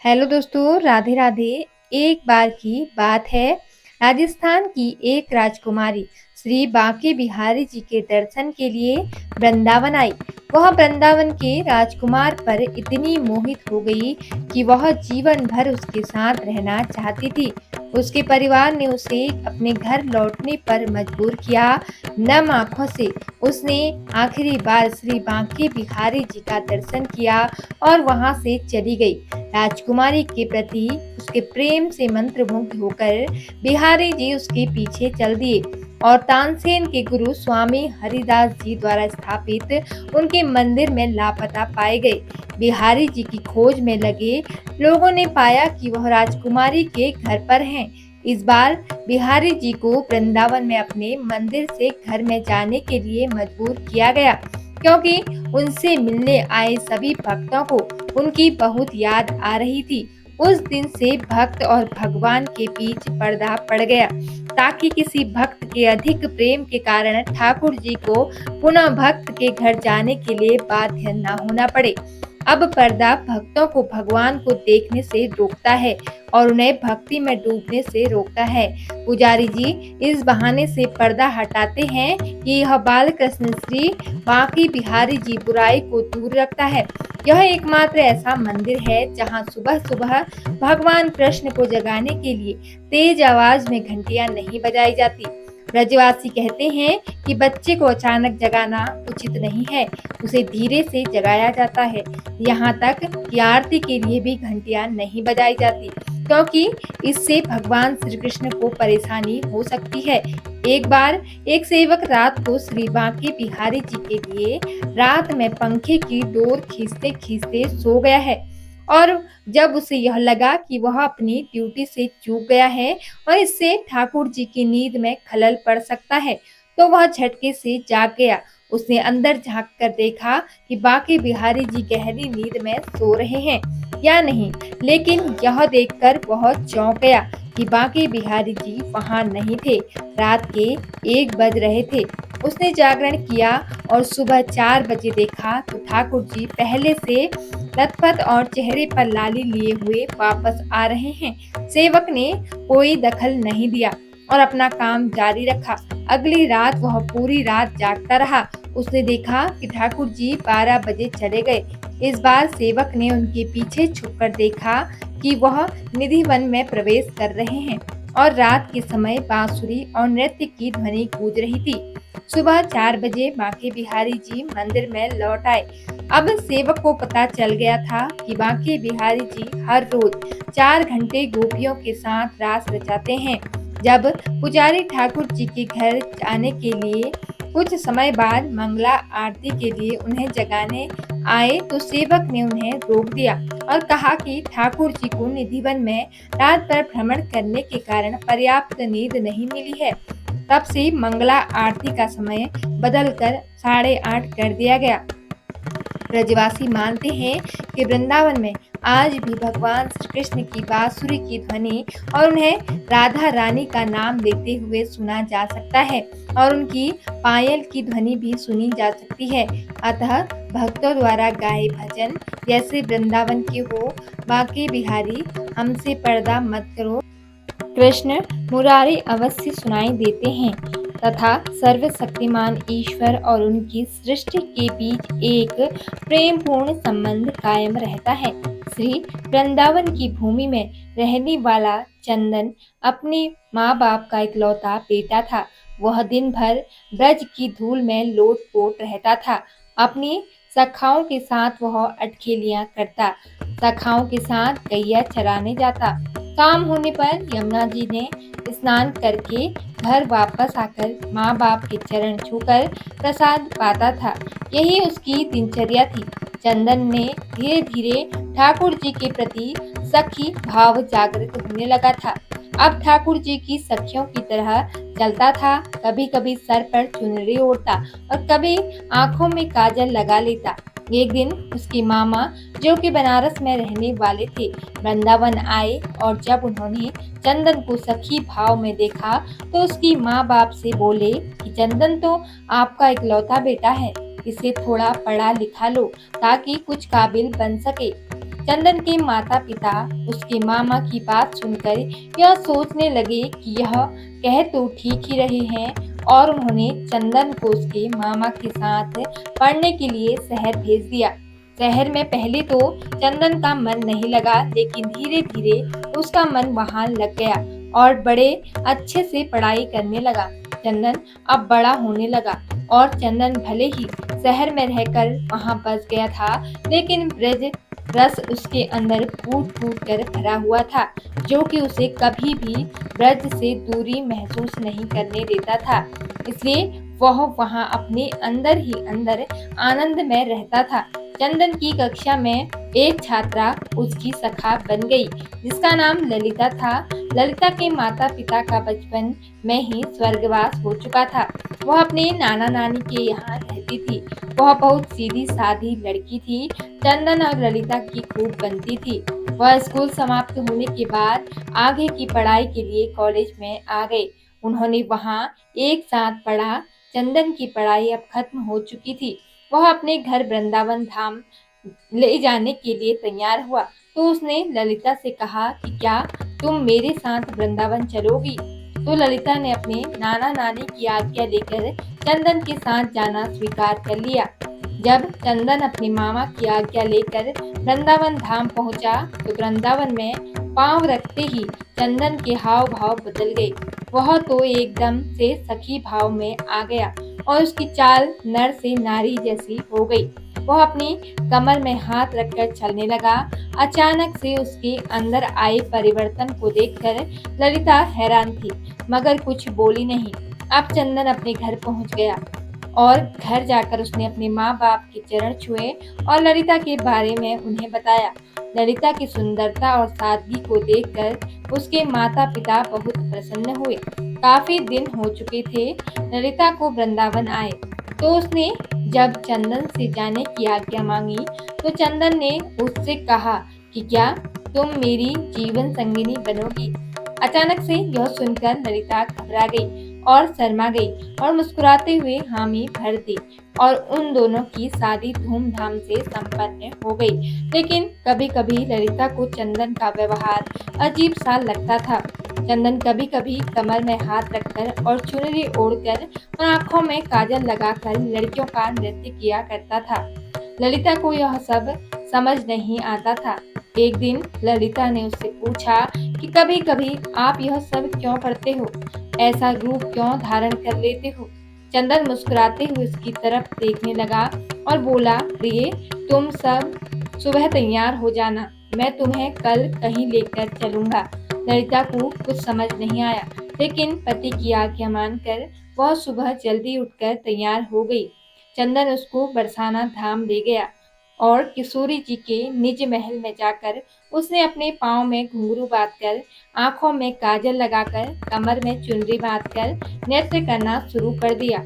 Hello दोस्तों, राधे राधे। एक बार की बात है, राजस्थान की एक राजकुमारी श्री बांके बिहारी जी के दर्शन के लिए वृंदावन आई। वह वृंदावन के राजकुमार पर इतनी मोहित हो गई कि वह जीवन भर उसके साथ रहना चाहती थी। उसके परिवार ने उसे अपने घर लौटने पर मजबूर किया। नम आंखों से उसने आखिरी बार श्री बांके बिहारी जी का दर्शन किया और वहां से चली गई। राजकुमारी के प्रति उसके प्रेम से मंत्रमुग्ध होकर बिहारी जी उसके पीछे चल दिए और तानसेन के गुरु स्वामी हरिदास जी द्वारा स्थापित उनके मंदिर में लापता पाए गए। बिहारी जी की खोज में लगे लोगों ने पाया कि वह राजकुमारी के घर पर हैं। इस बार बिहारी जी को वृंदावन में अपने मंदिर से घर में जाने के लिए मजबूर किया गया, क्योंकि उनसे मिलने आए सभी भक्तों को उनकी बहुत याद आ रही थी। उस दिन से भक्त और भगवान के बीच पर्दा पड़ गया, ताकि किसी भक्त के अधिक प्रेम के कारण ठाकुर जी को पुनः भक्त के घर जाने के लिए बाध्य न होना पड़े। अब पर्दा भक्तों को भगवान को देखने से रोकता है और उन्हें भक्ति में डूबने से रोकता है। पुजारी जी इस बहाने से पर्दा हटाते हैं कि यह बाल कृष्ण श्री बांके बिहारी जी बुराई को दूर रखता है। यह एकमात्र ऐसा मंदिर है जहां सुबह सुबह भगवान कृष्ण को जगाने के लिए तेज आवाज में घंटियां नहीं बजाई जाती। ब्रजवासी कहते हैं कि बच्चे को अचानक जगाना उचित नहीं है, उसे धीरे से जगाया जाता है। यहाँ तक कि आरती के लिए भी घंटियां नहीं बजाई जाती, क्योंकि इससे भगवान श्री कृष्ण को परेशानी हो सकती है। एक बार एक सेवक रात को श्री बांके बिहारी जी के लिए रात में पंखे की डोर खींचते खींचते सो गया है, और जब उसे यह लगा कि वह अपनी ड्यूटी से चूक गया है और इससे ठाकुर जी की नींद में खलल पड़ सकता है, तो वह झटके से जाग गया। उसने अंदर झांक कर देखा कि बांके बिहारी जी गहरी नींद में सो रहे हैं या नहीं, लेकिन यह देखकर वह चौंक गया कि बांके बिहारी जी वहां नहीं थे। रात के 1 बज रहे थे। उसने जागरण किया और सुबह 4 बजे देखा तो ठाकुर जी पहले से लथपथ और चेहरे पर लाली लिए हुए वापस आ रहे हैं। सेवक ने कोई दखल नहीं दिया और अपना काम जारी रखा। अगली रात वह पूरी रात जागता रहा। उसने देखा कि ठाकुर जी 12 बजे चले गए। इस बार सेवक ने उनके पीछे छुपकर देखा कि वह निधि वन में प्रवेश कर रहे हैं और रात के समय बांसुरी और नृत्य की ध्वनि गूंज रही थी। सुबह 4 बजे बांके बिहारी जी मंदिर में लौट आए। अब सेवक को पता चल गया था कि बांके बिहारी जी हर रोज 4 घंटे गोपियों के साथ रास रचाते हैं। जब पुजारी ठाकुर जी के घर जाने के लिए कुछ समय बाद मंगला आरती के लिए उन्हें जगाने आए तो सेवक ने उन्हें रोक दिया और कहा कि ठाकुर जी को निधिवन में रात भर भ्रमण करने के कारण पर्याप्त नींद नहीं मिली है। तब से मंगला आरती का समय बदलकर 8:30 कर दिया गया। ब्रजवासी मानते हैं कि वृंदावन में आज भी भगवान श्री कृष्ण की बांसुरी की ध्वनि और उन्हें राधा रानी का नाम लेते हुए सुना जा सकता है और उनकी पायल की ध्वनि भी सुनी जा सकती है। अतः भक्तों द्वारा गाए भजन जैसे वृंदावन के हो, बांके बिहारी हमसे पर्दा मत करो, कृष्ण मुरारी अवश्य सुनाई देते हैं तथा सर्वशक्तिमान ईश्वर और उनकी सृष्टि के बीच एक प्रेमपूर्ण संबंध कायम रहता है। श्री वृंदावन की भूमि में रहने वाला चंदन अपने माँ बाप का इकलौता बेटा था। वह दिन भर ब्रज की धूल में लोट-पोट रहता था। अपनी सखाओं के साथ वह अठखेलियां करता, सखाओं के साथ गैया चराने जाता। काम होने पर यमुना जी ने स्नान करके घर वापस आकर माँ बाप के चरण छूकर प्रसाद पाता था। यही उसकी दिनचर्या थी। चंदन ने धीरे धीरे ठाकुर जी के प्रति सखी भाव जागृत होने लगा था। अब ठाकुर जी की सखियों की तरह चलता था। कभी कभी सर पर चुनरी ओढ़ता और कभी आंखों में काजल लगा लेता। एक दिन उसकी मामा, जो कि बनारस में रहने वाले थे, वृंदावन आए और जब उन्होंने चंदन को सखी भाव में देखा तो उसकी माँ बाप से बोले कि चंदन तो आपका इकलौता बेटा है, इसे थोड़ा पढ़ा लिखा लो ताकि कुछ काबिल बन सके। चंदन के माता पिता उसके मामा की बात सुनकर यह सोचने लगे कि यह कह तो ठीक ही रहे हैं, और उन्होंने चंदन को उसके मामा के साथ पढ़ने के लिए शहर भेज दिया। शहर में पहले तो चंदन का मन नहीं लगा, लेकिन धीरे धीरे उसका मन वहां लग गया और बड़े अच्छे से पढ़ाई करने लगा। चंदन अब बड़ा होने लगा और चंदन भले ही शहर में रहकर वहां बस गया था, लेकिन ब्रज रस उसके अंदर फूट फूट कर भरा हुआ था, जो कि उसे कभी भी ब्रज से दूरी महसूस नहीं करने देता था। इसलिए वह वहां अपने अंदर ही अंदर आनंद में रहता था। चंदन की कक्षा में एक छात्रा उसकी सखा बन गई, जिसका नाम ललिता था। ललिता के माता पिता का बचपन में ही स्वर्गवास हो चुका था। वह अपने नाना नानी के यहाँ रहती थी। वह बहुत सीधी सादी लड़की थी। चंदन और ललिता की खूब बनती थी। वह स्कूल समाप्त होने के बाद आगे की पढ़ाई के लिए कॉलेज में आ गए। उन्होंने वहाँ एक साथ पढ़ा। चंदन की पढ़ाई अब खत्म हो चुकी थी। वह अपने घर वृंदावन धाम ले जाने के लिए तैयार हुआ, तो उसने ललिता से कहा कि क्या तुम मेरे साथ वृंदावन चलोगी? तो ललिता ने अपने नाना नानी की आज्ञा लेकर चंदन के साथ जाना स्वीकार कर लिया। जब चंदन अपने मामा की आज्ञा लेकर वृंदावन धाम पहुंचा, तो वृंदावन में पांव रखते ही चंदन के हाव भाव बदल गए। वह तो एकदम से सखी भाव में आ गया और उसकी चाल नर से नारी जैसी हो गई। वह अपनी कमर में हाथ रखकर चलने लगा। अचानक से उसके अंदर आए परिवर्तन को देखकर ललिता हैरान थी, मगर कुछ बोली नहीं। अब चंदन अपने घर पहुंच गया और घर जाकर उसने अपने माँ बाप के चरण छुए और ललिता के बारे में उन्हें बताया। ललिता की सुंदरता और सादगी को देखकर उसके माता पिता बहुत प्रसन्न हुए। काफी दिन हो चुके थे ललिता को वृंदावन आए, तो उसने जब चंदन से जाने की आज्ञा मांगी, तो चंदन ने उससे कहा कि क्या तुम मेरी जीवन संगिनी बनोगी? अचानक से यह सुनकर ललिता घबरा गई और शर्मा गई और मुस्कुराते हुए हामी भर दी, और उन दोनों की शादी धूमधाम से संपन्न हो गई। लेकिन कभी कभी ललिता को चंदन का व्यवहार अजीब सा लगता था। चंदन कभी कभी कमर में हाथ रखकर और चुनरी ओढ़कर और आंखों में काजल लगाकर लड़कियों का नृत्य किया करता था। ललिता को यह सब समझ नहीं आता था। एक दिन ललिता ने उससे पूछा कि कभी कभी आप यह सब क्यों करते हो? ऐसा रूप क्यों धारण कर लेते हो? चंदन मुस्कुराते हुए उसकी तरफ देखने लगा और बोला, प्रिय, तुम सब सुबह तैयार हो जाना, मैं तुम्हें कल कहीं लेकर चलूंगा। ललिता को कुछ समझ नहीं आया, लेकिन पति की आज्ञा मानकर वह सुबह जल्दी उठकर तैयार हो गई। चंदन उसको बरसाना धाम ले गया और किशोरी जी के निज महल में जाकर उसने अपने पाँव में घुंघरू बांधकर, आंखों में काजल लगाकर, कमर में चुनरी बांधकर नृत्य करना शुरू कर दिया।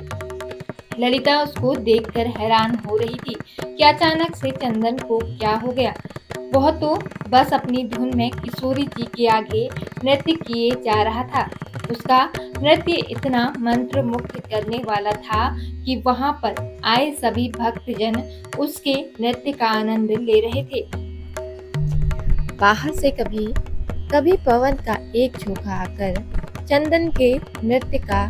ललिता उसको देखकर हैरान हो रही थी कि अचानक से चंदन को क्या हो गया। वह तो बस अपनी धुन में किशोरी जी के आगे नृत्य किए जा रहा था। उसका नृत्य इतना मंत्र मुग्ध करने वाला था कि वहां पर आए सभी भक्तजन उसके नृत्य का आनंद ले रहे थे। बाहर से कभी कभी पवन का एक झोंका आकर चंदन के नृत्य का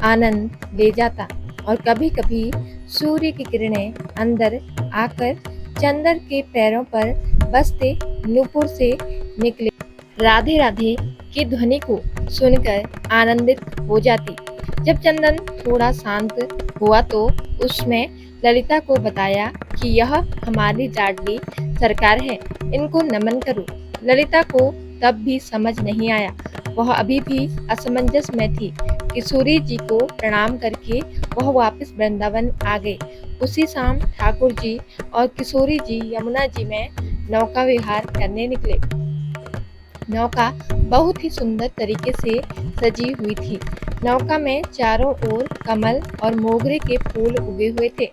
आनंद ले जाता, और कभी कभी सूर्य की किरणें अंदर आकर चंदन के पैरों पर बसते नूपुर से निकले राधे राधे की ध्वनि को सुनकर आनंदित हो जाती। जब चंदन थोड़ा शांत हुआ, तो उसने ललिता को बताया कि यह हमारी लाडली सरकार है, इनको नमन करो। ललिता को तब भी समझ नहीं आया। वह अभी भी असमंजस में थी। किशोरी जी को प्रणाम करके वह वापस वृंदावन आ गए। उसी शाम ठाकुर जी और किशोरी जी यमुना जी में नौका विहार करने निकले। नौका बहुत ही सुंदर तरीके से सजी हुई थी। नौका में चारों ओर कमल और मोगरे के फूल उगे हुए थे।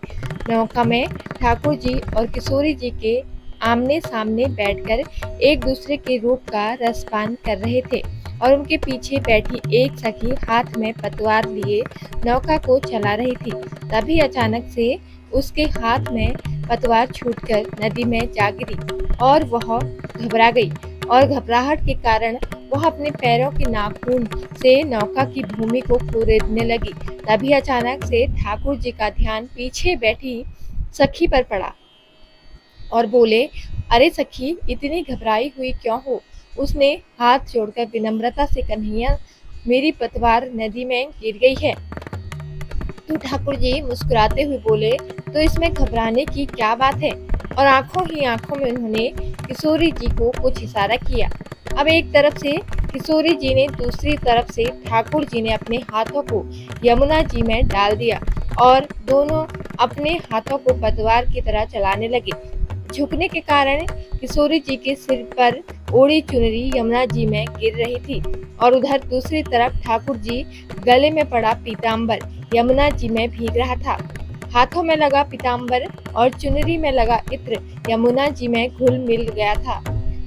नौका में ठाकुर जी और किशोरी जी के आमने सामने बैठकर एक दूसरे के रूप का रसपान कर रहे थे, और उनके पीछे बैठी एक सखी हाथ में पतवार लिए नौका को चला रही थी। तभी अचानक से उसके हाथ में पतवार छूटकर नदी में जा गिरी और वह घबरा गई और घबराहट के कारण वह अपने पैरों के नाखून से नौका की भूमि को कुरेदने लगी। तभी अचानक से ठाकुर जी का ध्यान पीछे बैठी सखी पर पड़ा और बोले, अरे सखी, इतनी घबराई हुई क्यों हो? उसने हाथ जोड़कर विनम्रता से कन्हैया, मेरी पतवार नदी में गिर गई है। तो ठाकुर जी मुस्कुराते हुए बोले, तो इसमें घबराने की क्या बात है? और आंखों ही आंखों में उन्होंने किशोरी जी को कुछ इशारा किया। अब एक तरफ से किशोरी जी ने, दूसरी तरफ से ठाकुर जी ने अपने हाथों को यमुना जी में डाल दिया और दोनों अपने हाथों को पतवार की तरह चलाने लगे। झुकने के कारण किशोरी जी के सिर पर ओढ़ी चुनरी यमुना जी में गिर रही थी और उधर दूसरी तरफ ठाकुर जी गले में पड़ा पीताम्बर यमुना जी में भीग रहा था। हाथों में लगा पीताम्बर और चुनरी में लगा इत्र यमुना जी में घुल मिल गया था।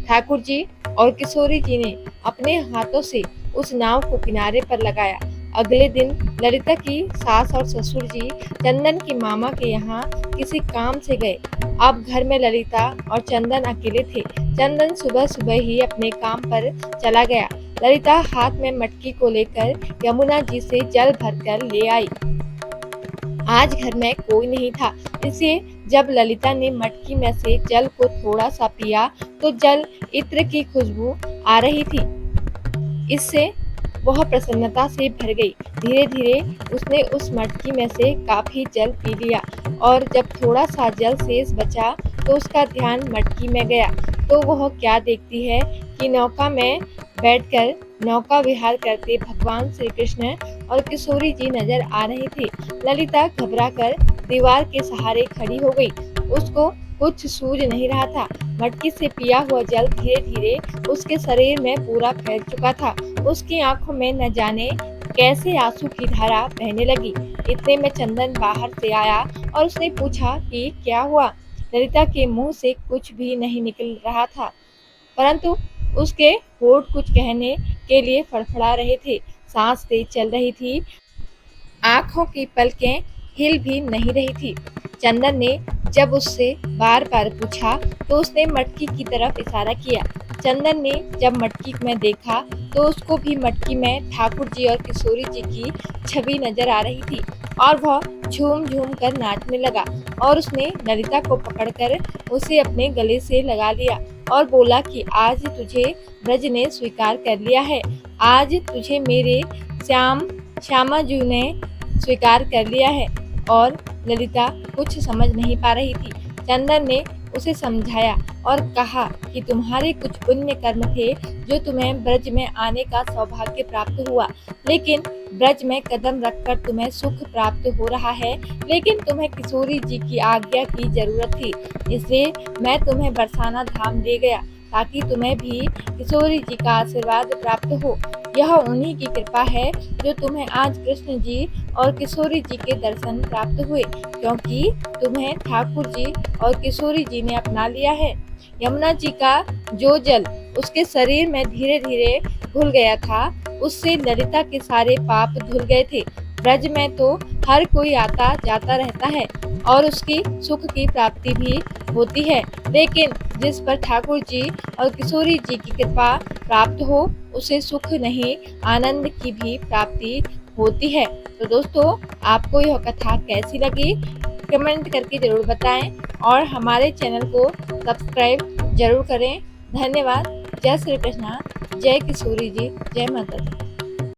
ठाकुर जी और किशोरी जी ने अपने हाथों से उस नाव को किनारे पर लगाया। अगले दिन ललिता की सास और ससुर जी चंदन की मामा के यहाँ किसी काम से गए। अब घर में ललिता और चंदन अकेले थे। चंदन सुबह सुबह ही अपने काम पर चला गया। ललिता हाथ में मटकी को लेकर यमुना जी से जल भरकर ले आई। आज घर में कोई नहीं था, इसलिए जब ललिता ने मटकी में से जल को थोड़ा सा पिया तो जल इत्र की खुशबू आ रही थी। इससे वह प्रसन्नता से भर गई। धीरे धीरे उसने उस मटकी में से काफी जल पी लिया और जब थोड़ा सा जल शेष बचा तो उसका ध्यान मटकी में गया तो वह क्या देखती है कि नौका में बैठकर नौका विहार करते भगवान श्री कृष्ण और किशोरी जी नजर आ रहे थे। ललिता घबराकर दीवार के सहारे खड़ी हो गई। उसको कुछ सूझ नहीं रहा था। मटकी से पिया हुआ जल धीरे धीरे उसके शरीर में पूरा फैल चुका था। उसकी आंखों में न जाने कैसे आंसू की धारा बहने लगी। इतने में चंदन बाहर से आया और उसने पूछा कि क्या हुआ। ललिता के मुंह से कुछ भी नहीं निकल रहा था, परंतु उसके होठ कुछ कहने के लिए फड़फड़ा रहे थे। सांस तेज चल रही थी, आंखों की पलकें हिल भी नहीं रही थी। चंदन ने जब उससे बार बार पूछा तो उसने मटकी की तरफ इशारा किया। चंदन ने जब मटकी में देखा तो उसको भी मटकी में ठाकुर जी और किशोरी जी की छवि नजर आ रही थी और वह झूम झूम कर नाचने लगा और उसने ललिता को पकड़कर उसे अपने गले से लगा लिया और बोला कि आज तुझे ब्रज ने स्वीकार कर लिया है। आज तुझे मेरे श्यामा जी ने स्वीकार कर लिया है। और ललिता कुछ समझ नहीं पा रही थी। चंदन ने उसे समझाया और कहा कि तुम्हारे कुछ पुण्य कर्म थे जो तुम्हें ब्रज में आने का सौभाग्य प्राप्त हुआ, लेकिन ब्रज में कदम रखकर तुम्हें सुख प्राप्त हो रहा है, लेकिन तुम्हें किशोरी जी की आज्ञा की जरूरत थी, इसलिए मैं तुम्हें बरसाना धाम ले गया ताकि तुम्हें भी किशोरी जी का आशीर्वाद प्राप्त हो। यह उन्हीं की कृपा है जो तुम्हें आज कृष्ण जी और किशोरी जी के दर्शन प्राप्त हुए, क्योंकि तुम्हें ठाकुर जी और किशोरी जी ने अपना लिया है। यमुना जी का जो जल उसके शरीर में धीरे धीरे घुल गया था, उससे ललिता के सारे पाप धुल गए थे। ब्रज में तो हर कोई आता जाता रहता है और उसकी सुख की प्राप्ति भी होती है, लेकिन जिस पर ठाकुर जी और किशोरी जी की कृपा प्राप्त हो उसे सुख नहीं, आनंद की भी प्राप्ति होती है। तो दोस्तों, आपको यह कथा कैसी लगी कमेंट करके जरूर बताएं और हमारे चैनल को सब्सक्राइब जरूर करें। धन्यवाद। जय श्री कृष्णा, जय किशोरी जी, जय माता दी।